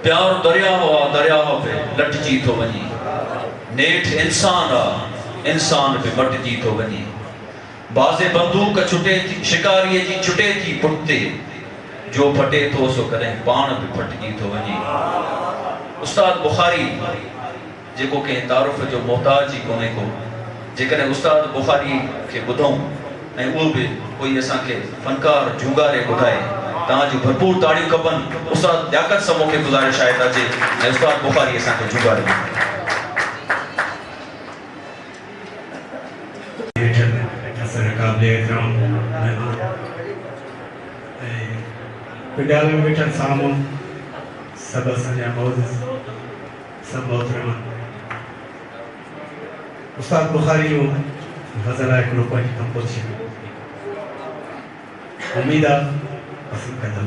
प्यार दरिया पे लटजी तो वनी, नेठ इंसान पे मटजी तो वनी, बाज़े बंदूक छुटे शिकारी जी छुटे थी पुटते, जो फटे तो सो करें पान पे फटजी तो वनी। उस्ताद बुखारी जेको के तारुफ जो मोहताज ही कोने को, जेकॾहिं उस्ताद बुखारी के ॿुधूं ऐं उहो बि कोई असांखे फनकार जूगारे ॿुधाए, तव्हांजूं भरपूर ताड़ियूं खपनि। उस्ताद लियाकत सां मूंखे गुज़ारिश आहे त अचे ऐं उस्ताद बुखारी असांखे जूगारे विद्यालय में बैठल सामू सब असांजा मौजूद सब मोहतरम उस्ताद बुखारी जो गज़ल आहे हिकिड़ो पंहिंजी कंपोज़िशन उम्मीद आहे पसंदि कंदव।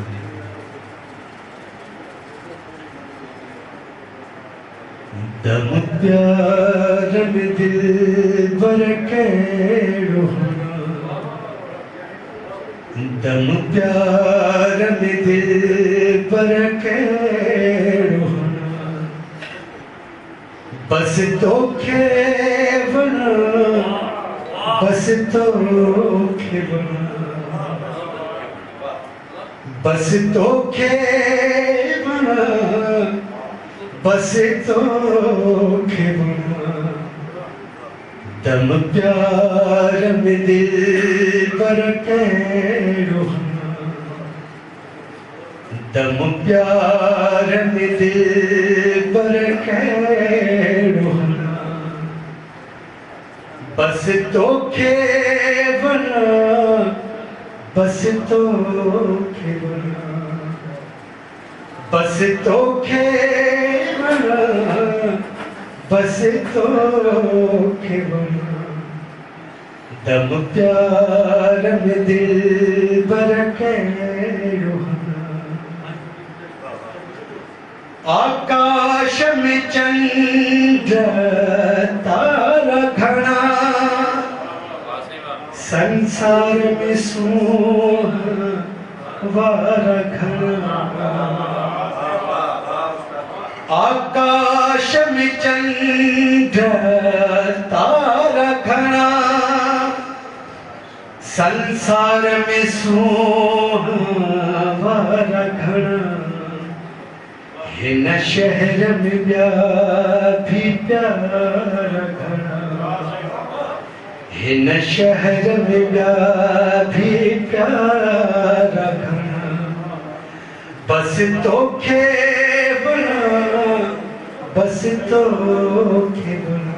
दम प्यार में दिल बर कहिड़ो, दम प्यार में दिल बर कहिड़ो, बस तोखे बना, बस तोखे बना, बस तोखे बना, बस तोखे बना। दम प्यार में दिल बर कहिड़ो, दम प्यार में दिल बर कहिड़ो, बस तोखे बना, बस तोखे बना, बस तोखे बना, बस तोखे बना। दम प्यार में दिल बर कहिड़ो, आकाश में चंद्र तारा घना, संसार में सुहाना घना। आकाश में चंद्र तारा घना, संसार में सुहाना घना। हिन शहर में ॿिया भी प्यार घना, हिन शहर में ॿिया भी प्यार घना। बस तोखे बना, बस तोखे बना,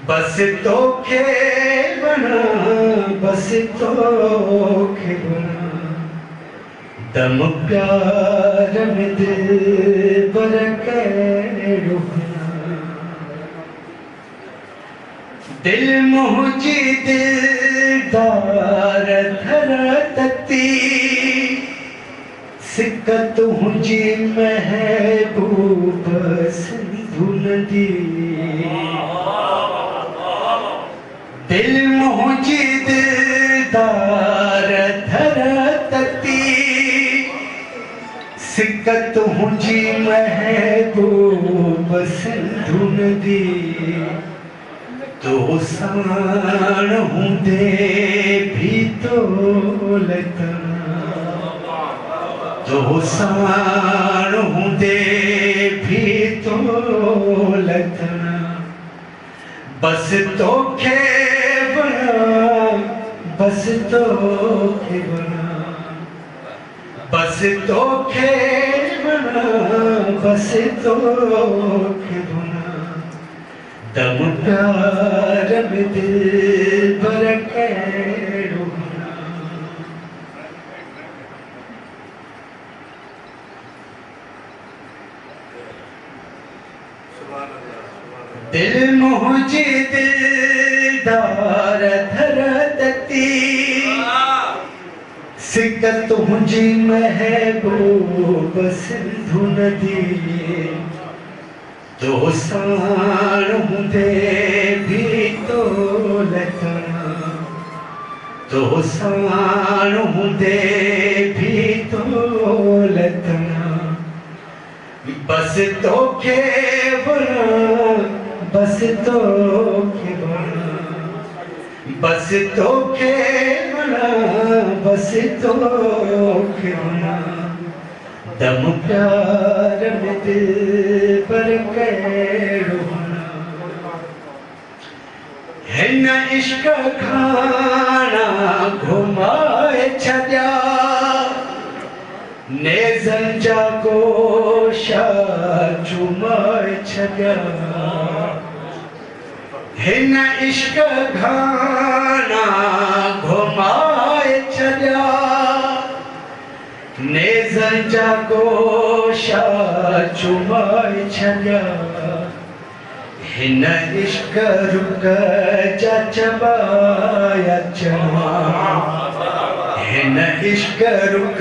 बस तोखे बना, बस तोखे बना। दम प्यार में दिल बर कहिड़ो, दिल मुंहिंजी दिलदार धर तती, सिक तुंहिंजी महबूब सिंधु नदी। दिल मुंहिंजी दिलदार धर तती, सिक तुंहिंजी महबूब सिंधु नदी। तो साण हूंदे भी तो लतना, तो साण हूंदे भी तो लतना। बस तोखे बना, बस तोखे बना, बस तोखे बना, बस तोखे बना। दम प्यार में दिल बर कहिड़ो, दिल मुंहिंजी दिलदार धर तती, सिक तुंहिंजी महबूब सिंधु नदी। तो साण हूंदे भी तो लतना, तो साण हूंदे भी तो लतना। बस तो के बना, बस तो के बना, बस तो के बना, बस तो के बना, दम प्यार में दिल पर कैरो है न इश्क खाना घुमाए छड्या ने जंजा गोशा चुमाए छड्या है न इश्क खाना घुमाए छड्या ने जंजा गोशा चुमाए छड्या हिन इश्क रुक जा चबाया चमा, हिन इश्क रुक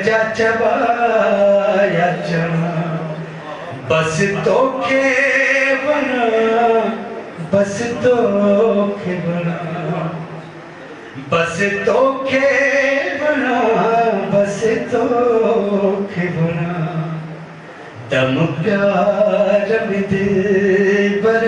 जा चबाया चमा, बस तो के बना, बस तो के बना, बस तो के बना, बस तो के बना, दम प्यार में दिल पर